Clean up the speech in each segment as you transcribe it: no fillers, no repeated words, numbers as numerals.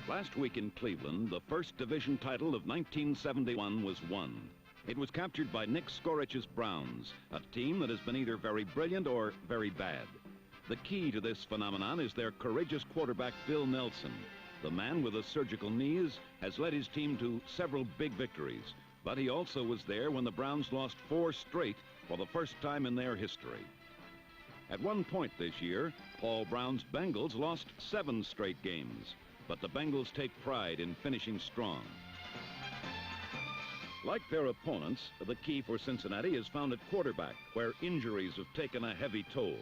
Last week in Cleveland, the first division title of 1971 was won. It was captured by Nick Skorich's Browns, a team that has been either very brilliant or very bad. The key to this phenomenon is their courageous quarterback, Bill Nelson. The man with the surgical knees has led his team to several big victories, but he also was there when the Browns lost 4 straight for the first time in their history. At one point this year, Paul Brown's Bengals lost 7 straight games, but the Bengals take pride in finishing strong. Like their opponents, the key for Cincinnati is found at quarterback, where injuries have taken a heavy toll.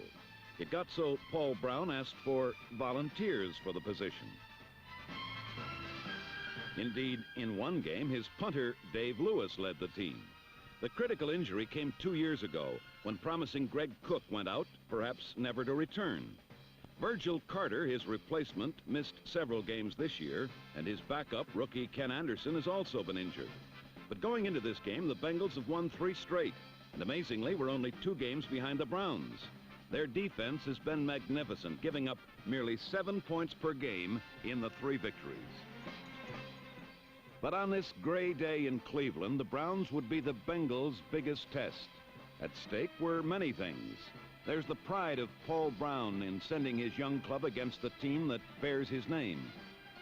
It got so Paul Brown asked for volunteers for the position. Indeed, in one game, his punter, Dave Lewis, led the team. The critical injury came 2 years ago when promising Greg Cook went out, perhaps never to return. Virgil Carter, his replacement, missed several games this year, and his backup, rookie Ken Anderson, has also been injured. But going into this game, the Bengals have won 3 straight, and amazingly, we're only 2 games behind the Browns. Their defense has been magnificent, giving up merely 7 points per game in the 3 victories. But on this gray day in Cleveland, the Browns would be the Bengals' biggest test. At stake were many things. There's the pride of Paul Brown in sending his young club against the team that bears his name.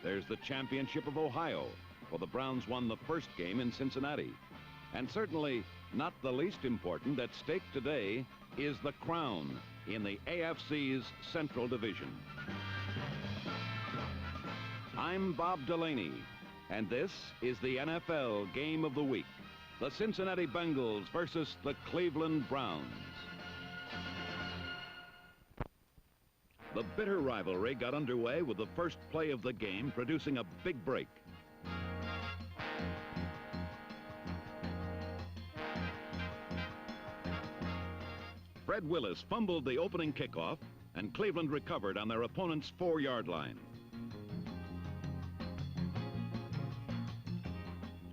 There's the championship of Ohio, for the Browns won the first game in Cincinnati. And certainly not the least important, at stake today is the crown in the AFC's Central Division. I'm Bob Delaney, and this is the NFL Game of the Week. The Cincinnati Bengals versus the Cleveland Browns. The bitter rivalry got underway with the first play of the game, producing a big break. Fred Willis fumbled the opening kickoff, and Cleveland recovered on their opponent's 4-yard line.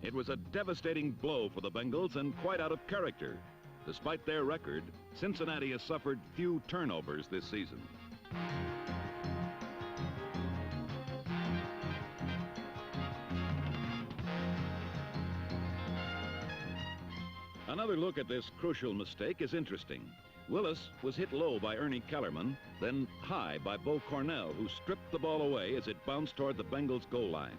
It was a devastating blow for the Bengals and quite out of character. Despite their record, Cincinnati has suffered few turnovers this season. Another look at this crucial mistake is interesting. Willis was hit low by Ernie Kellerman, then high by Bo Cornell, who stripped the ball away as it bounced toward the Bengals' goal line.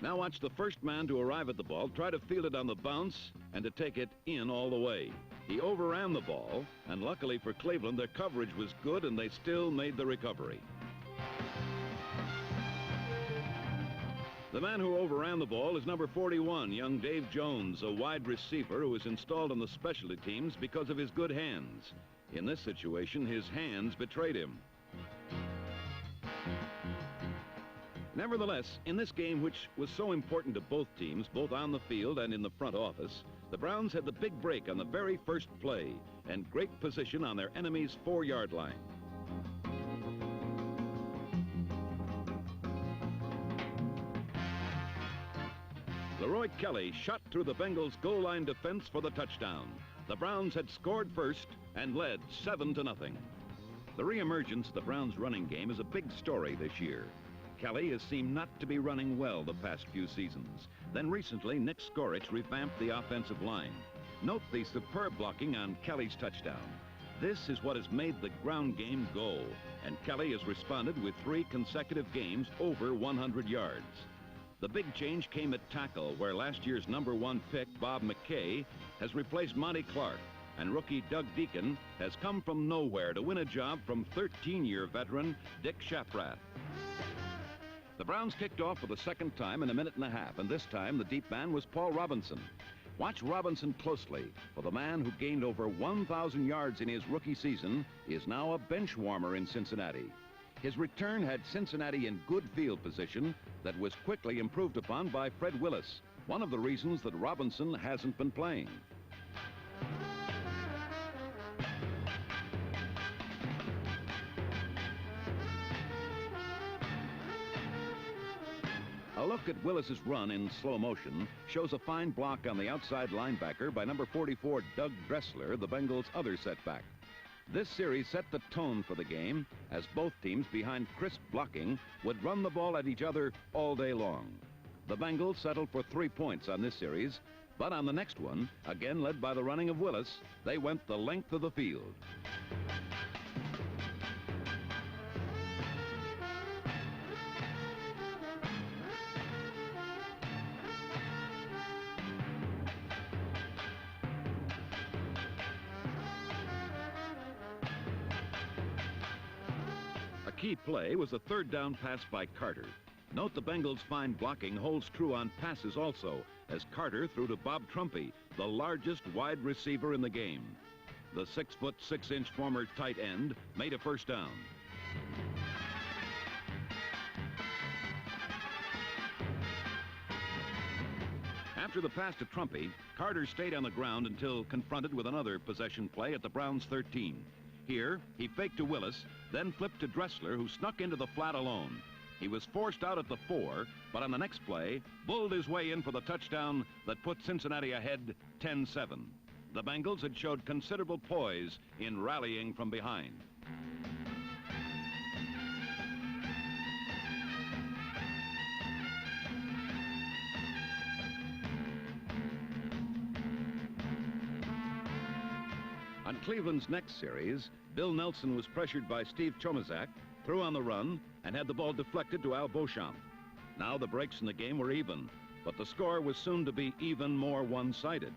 Now watch the first man to arrive at the ball try to field it on the bounce and to take it in all the way. He overran the ball, and luckily for Cleveland, their coverage was good and they still made the recovery. The man who overran the ball is number 41, young Dave Jones, a wide receiver who was installed on the specialty teams because of his good hands. In this situation, his hands betrayed him. Nevertheless, in this game, which was so important to both teams, both on the field and in the front office, the Browns had the big break on the very first play and great position on their enemy's 4-yard line. Leroy Kelly shot through the Bengals' goal line defense for the touchdown. The Browns had scored first and led 7-0. The reemergence of the Browns' running game is a big story this year. Kelly has seemed not to be running well the past few seasons. Then recently, Nick Skorich revamped the offensive line. Note the superb blocking on Kelly's touchdown. This is what has made the ground game go, and Kelly has responded with 3 consecutive games over 100 yards. The big change came at tackle, where last year's number 1 pick, Bob McKay, has replaced Monty Clark, and rookie Doug Deacon has come from nowhere to win a job from 13-year veteran Dick Shaprath. The Browns kicked off for the second time in a minute and a half, and this time the deep man was Paul Robinson. Watch Robinson closely, for the man who gained over 1,000 yards in his rookie season is now a bench warmer in Cincinnati. His return had Cincinnati in good field position that was quickly improved upon by Fred Willis, one of the reasons that Robinson hasn't been playing. A look at Willis's run in slow motion shows a fine block on the outside linebacker by number 44, Doug Dressler, the Bengals' other setback. This series set the tone for the game, as both teams behind crisp blocking would run the ball at each other all day long. The Bengals settled for 3 points on this series, but on the next one, again led by the running of Willis, they went the length of the field. A key play was a third down pass by Carter. Note the Bengals' fine blocking holds true on passes also, as Carter threw to Bob Trumpy, the largest wide receiver in the game. The 6'6" former tight end made a first down. After the pass to Trumpy, Carter stayed on the ground until confronted with another possession play at the Browns' 13. Here, he faked to Willis, then flipped to Dressler, who snuck into the flat alone. He was forced out at the 4, but on the next play, bulled his way in for the touchdown that put Cincinnati ahead 10-7. The Bengals had showed considerable poise in rallying from behind. On Cleveland's next series, Bill Nelson was pressured by Steve Chomazak, threw on the run, and had the ball deflected to Al Beauchamp. Now the breaks in the game were even, but the score was soon to be even more one-sided.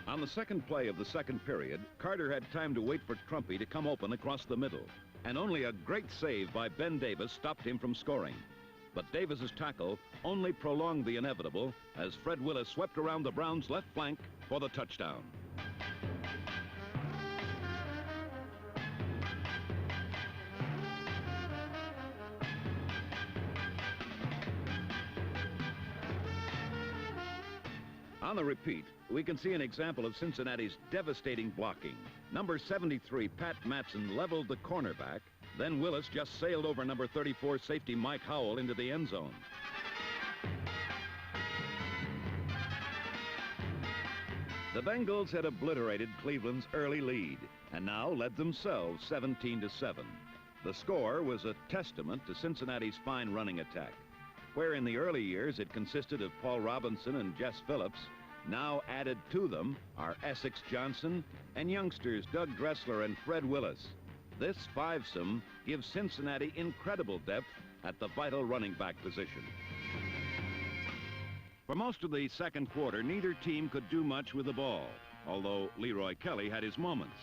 On the second play of the second period, Carter had time to wait for Trumpy to come open across the middle, and only a great save by Ben Davis stopped him from scoring. But Davis's tackle only prolonged the inevitable as Fred Willis swept around the Browns' left flank for the touchdown. On the repeat, we can see an example of Cincinnati's devastating blocking. Number 73, Pat Matson, leveled the cornerback. Then Willis just sailed over number 34 safety Mike Howell into the end zone. The Bengals had obliterated Cleveland's early lead and now led themselves 17-7. The score was a testament to Cincinnati's fine running attack. Where in the early years it consisted of Paul Robinson and Jess Phillips, now added to them are Essex Johnson and youngsters Doug Dressler and Fred Willis. This fivesome gives Cincinnati incredible depth at the vital running back position. For most of the second quarter, neither team could do much with the ball, although Leroy Kelly had his moments.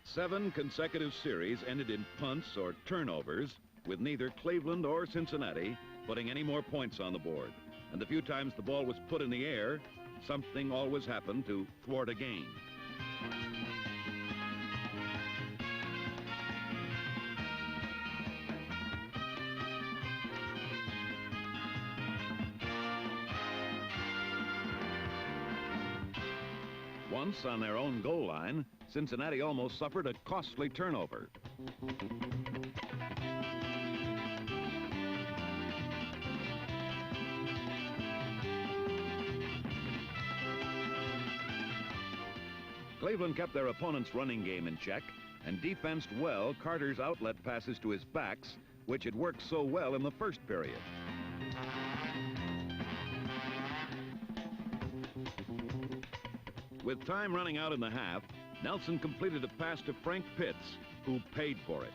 Seven consecutive series ended in punts or turnovers, with neither Cleveland or Cincinnati putting any more points on the board. And the few times the ball was put in the air, something always happened to thwart a gain. Once on their own goal line, Cincinnati almost suffered a costly turnover. Cleveland kept their opponent's running game in check and defensed well Carter's outlet passes to his backs, which had worked so well in the first period. With time running out in the half, Nelson completed a pass to Frank Pitts, who paid for it.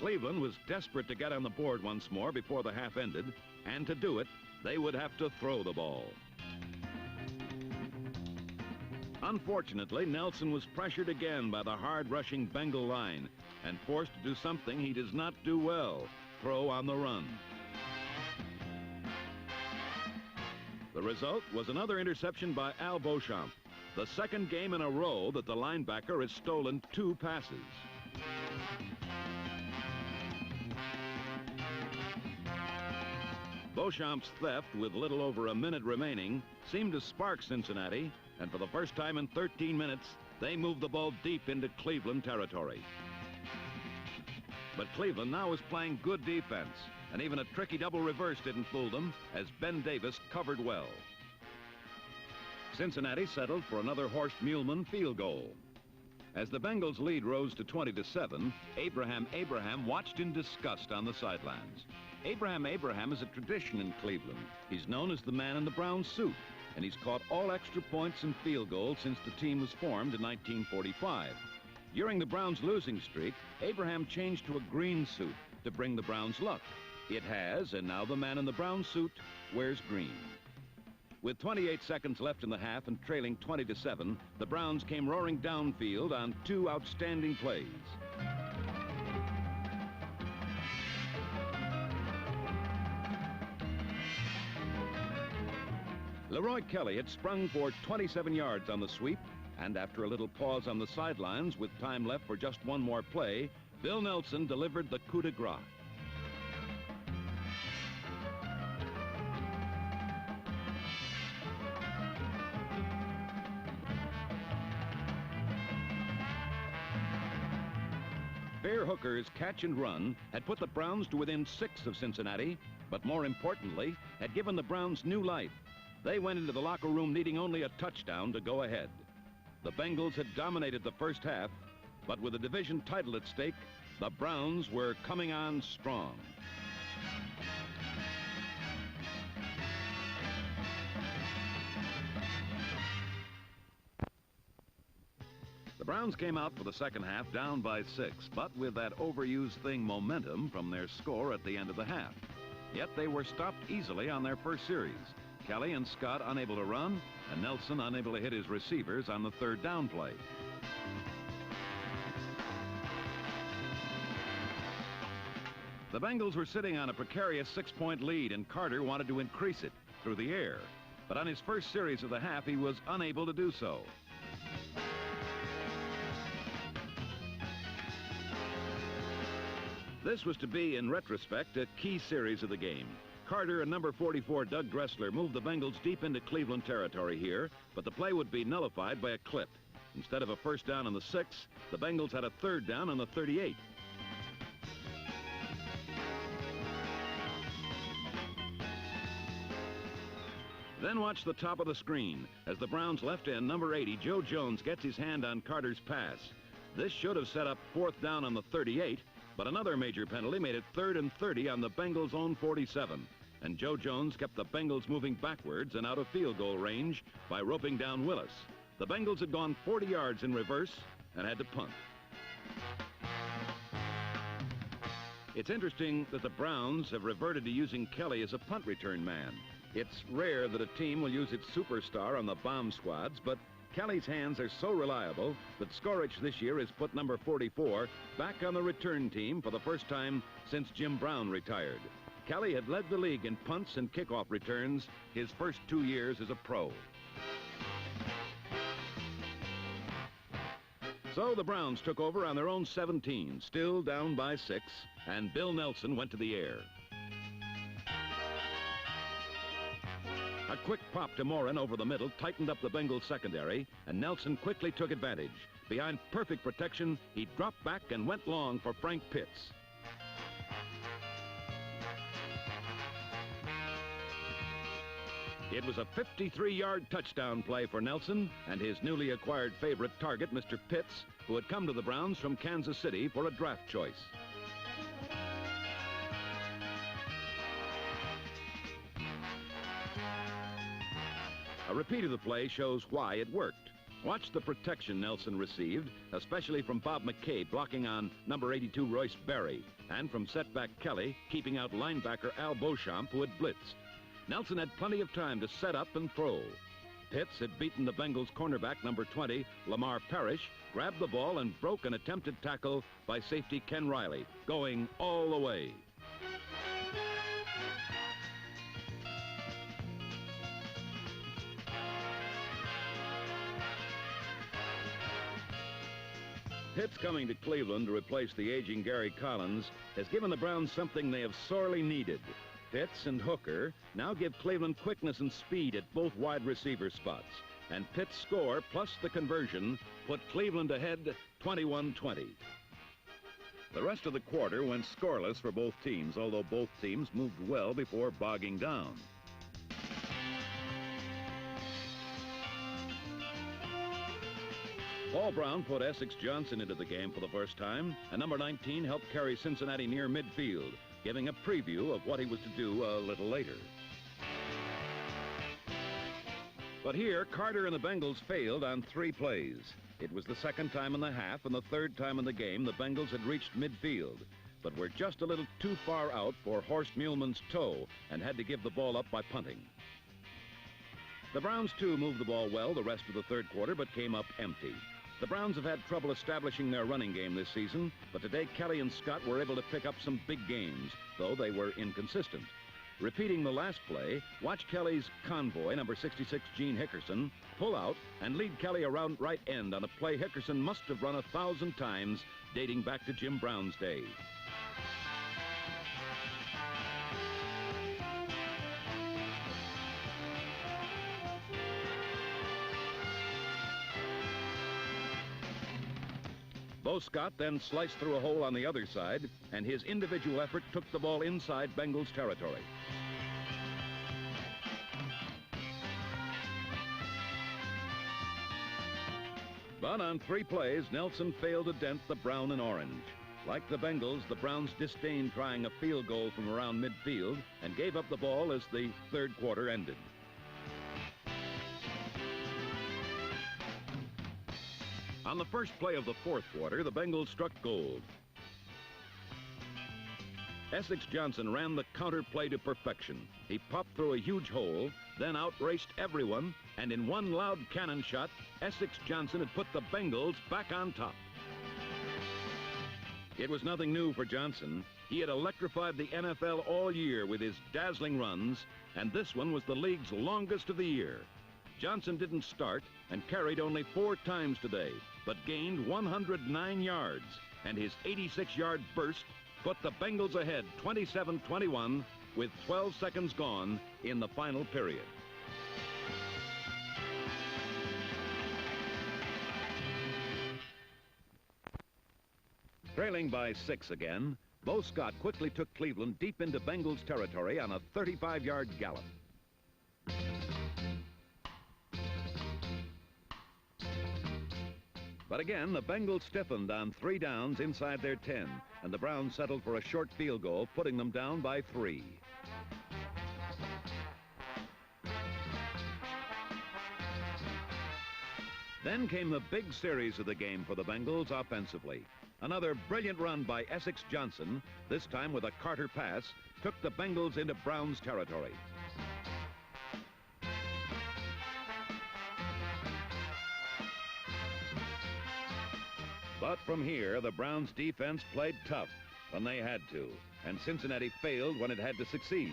Cleveland was desperate to get on the board once more before the half ended, and to do it, they would have to throw the ball. Unfortunately, Nelson was pressured again by the hard-rushing Bengal line and forced to do something he does not do well, throw on the run. The result was another interception by Al Beauchamp, the second game in a row that the linebacker has stolen 2 passes. Beauchamp's theft, with little over a minute remaining, seemed to spark Cincinnati, and for the first time in 13 minutes, they moved the ball deep into Cleveland territory. But Cleveland now was playing good defense, and even a tricky double reverse didn't fool them, as Ben Davis covered well. Cincinnati settled for another Horst Muhlmann field goal. As the Bengals' lead rose to 20-7, Abraham watched in disgust on the sidelines. Abraham is a tradition in Cleveland. He's known as the man in the brown suit, and he's caught all extra points and field goals since the team was formed in 1945. During the Browns' losing streak, Abraham changed to a green suit to bring the Browns luck. It has, and now the man in the brown suit wears green. With 28 seconds left in the half and trailing 20-7, the Browns came roaring downfield on two outstanding plays. Leroy Kelly had sprung for 27 yards on the sweep, and after a little pause on the sidelines with time left for just one more play, Bill Nelson delivered the coup de grace. Fair Hooker's catch and run had put the Browns to within 6 of Cincinnati, but more importantly, had given the Browns new life. They went into the locker room needing only a touchdown to go ahead. The Bengals had dominated the first half, but with the division title at stake, the Browns were coming on strong. The Browns came out for the second half down by 6, but with that overused thing momentum from their score at the end of the half. Yet they were stopped easily on their first series. Kelly and Scott unable to run, and Nelson unable to hit his receivers on the third down play. The Bengals were sitting on a precarious 6-point lead, and Carter wanted to increase it through the air. But on his first series of the half, he was unable to do so. This was to be, in retrospect, a key series of the game. Carter and number 44, Doug Dressler, moved the Bengals deep into Cleveland territory here, but the play would be nullified by a clip. Instead of a first down on the 6, the Bengals had a third down on the 38. Then watch the top of the screen as the Browns left end number 80, Joe Jones, gets his hand on Carter's pass. This should have set up 4th down on the 38, but another major penalty made it 3rd and 30 on the Bengals' own 47. And Joe Jones kept the Bengals moving backwards and out of field goal range by roping down Willis. The Bengals had gone 40 yards in reverse and had to punt. It's interesting that the Browns have reverted to using Kelly as a punt return man. It's rare that a team will use its superstar on the bomb squads, but Kelly's hands are so reliable that Skorich this year has put number 44 back on the return team for the first time since Jim Brown retired. Kelly had led the league in punts and kickoff returns his first 2 years as a pro. So the Browns took over on their own 17, still down by 6, and Bill Nelson went to the air. A quick pop to Morin over the middle tightened up the Bengals secondary, and Nelson quickly took advantage. Behind perfect protection, he dropped back and went long for Frank Pitts. It was a 53-yard touchdown play for Nelson and his newly acquired favorite target, Mr. Pitts, who had come to the Browns from Kansas City for a draft choice. A repeat of the play shows why it worked. Watch the protection Nelson received, especially from Bob McCabe blocking on number 82 Royce Berry, and from setback Kelly keeping out linebacker Al Beauchamp, who had blitzed. Nelson had plenty of time to set up and throw. Pitts had beaten the Bengals cornerback number 20, Lamar Parrish, grabbed the ball and broke an attempted tackle by safety Ken Riley, going all the way. Pitts coming to Cleveland to replace the aging Gary Collins has given the Browns something they have sorely needed. Pitts and Hooker now give Cleveland quickness and speed at both wide receiver spots. And Pitts' score plus the conversion put Cleveland ahead 21-20. The rest of the quarter went scoreless for both teams, although both teams moved well before bogging down. Paul Brown put Essex Johnson into the game for the first time, and number 19 helped carry Cincinnati near midfield, giving a preview of what he was to do a little later. But here, Carter and the Bengals failed on 3 plays. It was the second time in the half and the third time in the game the Bengals had reached midfield, but were just a little too far out for Horst Muhlmann's toe and had to give the ball up by punting. The Browns, too, moved the ball well the rest of the third quarter, but came up empty. The Browns have had trouble establishing their running game this season, but today Kelly and Scott were able to pick up some big gains, though they were inconsistent. Repeating the last play, watch Kelly's convoy, number 66, Gene Hickerson, pull out and lead Kelly around right end on a play Hickerson must have run 1,000 times, dating back to Jim Brown's day. Bo Scott then sliced through a hole on the other side, and his individual effort took the ball inside Bengals territory. But on 3 plays, Nelson failed to dent the brown and orange. Like the Bengals, the Browns disdained trying a field goal from around midfield and gave up the ball as the third quarter ended. On the first play of the fourth quarter, the Bengals struck gold. Essex Johnson ran the counter play to perfection. He popped through a huge hole, then outraced everyone, and in one loud cannon shot, Essex Johnson had put the Bengals back on top. It was nothing new for Johnson. He had electrified the NFL all year with his dazzling runs, and this one was the league's longest of the year. Johnson didn't start and carried only 4 times today, but gained 109 yards, and his 86-yard burst put the Bengals ahead 27-21 with 12 seconds gone in the final period. Trailing by 6 again, Bo Scott quickly took Cleveland deep into Bengals territory on a 35-yard gallop. But again, the Bengals stiffened on 3 downs inside their 10, and the Browns settled for a short field goal, putting them down by 3. Then came the big series of the game for the Bengals offensively. Another brilliant run by Essex Johnson, this time with a Carter pass, took the Bengals into Browns territory. But from here, the Browns defense played tough when they had to, and Cincinnati failed when it had to succeed.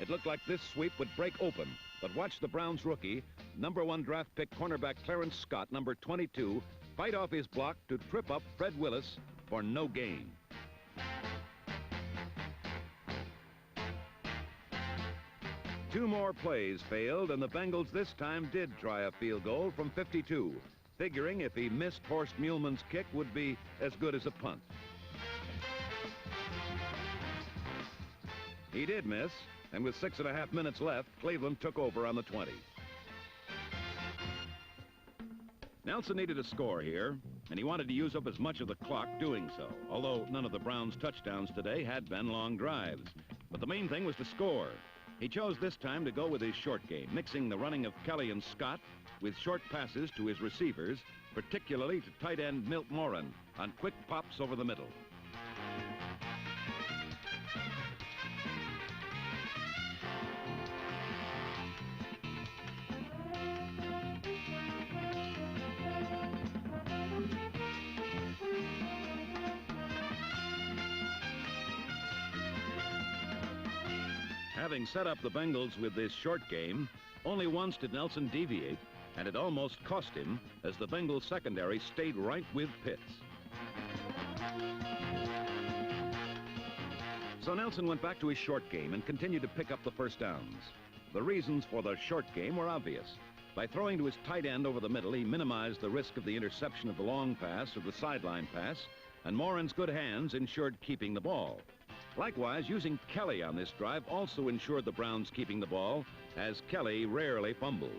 It looked like this sweep would break open, but watch the Browns rookie, number 1 draft pick cornerback Clarence Scott, number 22, fight off his block to trip up Fred Willis for no gain. Two more plays failed, and the Bengals this time did try a field goal from 52. Figuring if he missed Horst Muhlmann's kick would be as good as a punt. He did miss, and with 6.5 minutes left, Cleveland took over on the 20. Nelson needed a score here, and he wanted to use up as much of the clock doing so, although none of the Browns' touchdowns today had been long drives. But the main thing was to score. He chose this time to go with his short game, mixing the running of Kelly and Scott with short passes to his receivers, particularly to tight end Milt Morin on quick pops over the middle. Having set up the Bengals with this short game, only once did Nelson deviate, and it almost cost him as the Bengals secondary stayed right with Pitts. So Nelson went back to his short game and continued to pick up the first downs. The reasons for the short game were obvious. By throwing to his tight end over the middle, he minimized the risk of the interception of the long pass or the sideline pass, and Morin's good hands ensured keeping the ball. Likewise, using Kelly on this drive also ensured the Browns keeping the ball, as Kelly rarely fumbles.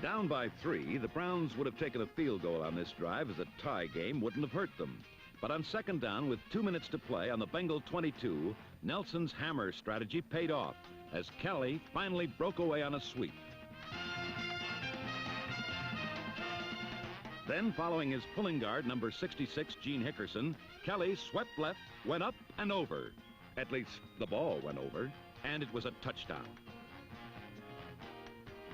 Down by 3, the Browns would have taken a field goal on this drive, as a tie game wouldn't have hurt them. But on second down, with 2 minutes to play on the Bengal 22, Nelson's hammer strategy paid off, as Kelly finally broke away on a sweep. Then, following his pulling guard, number 66, Gene Hickerson, Kelly swept left, went up and over. At least, the ball went over, and it was a touchdown.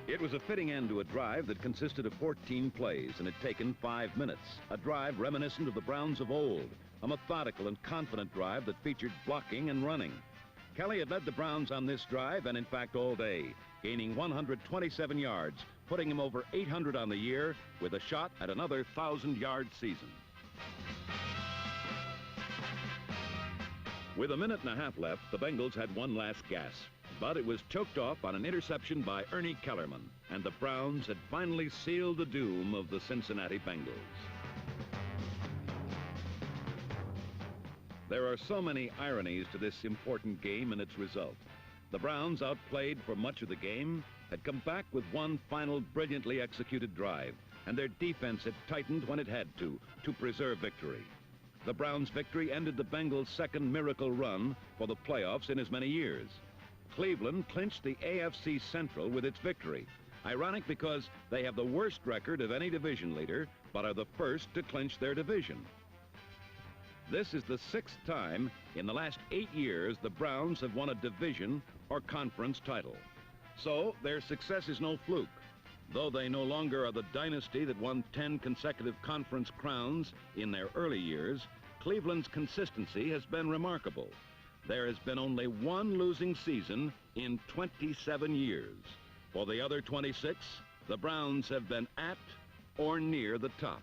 It was a fitting end to a drive that consisted of 14 plays and had taken 5 minutes. A drive reminiscent of the Browns of old, a methodical and confident drive that featured blocking and running. Kelly had led the Browns on this drive and, in fact, all day, gaining 127 yards, putting him over 800 on the year with a shot at another 1,000-yard season. With a minute and a half left, the Bengals had one last gasp. But it was choked off on an interception by Ernie Kellerman, and the Browns had finally sealed the doom of the Cincinnati Bengals. There are so many ironies to this important game and its result. The Browns, outplayed for much of the game, had come back with one final brilliantly executed drive, and their defense had tightened when it had to preserve victory. The Browns' victory ended the Bengals' second miracle run for the playoffs in as many years. Cleveland clinched the AFC Central with its victory. Ironic because they have the worst record of any division leader, but are the first to clinch their division. This is the 6th time in the last 8 years the Browns have won a division or conference title. So their success is no fluke. Though they no longer are the dynasty that won 10 consecutive conference crowns in their early years, Cleveland's consistency has been remarkable. There has been only one losing season in 27 years. For the other 26, the Browns have been at or near the top.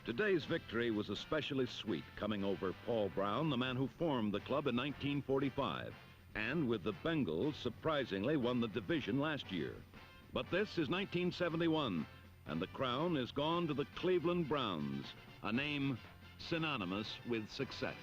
Today's victory was especially sweet, coming over Paul Brown, the man who formed the club in 1945, and with the Bengals surprisingly won the division last year. But this is 1971, and the crown is gone to the Cleveland Browns, a name synonymous with success.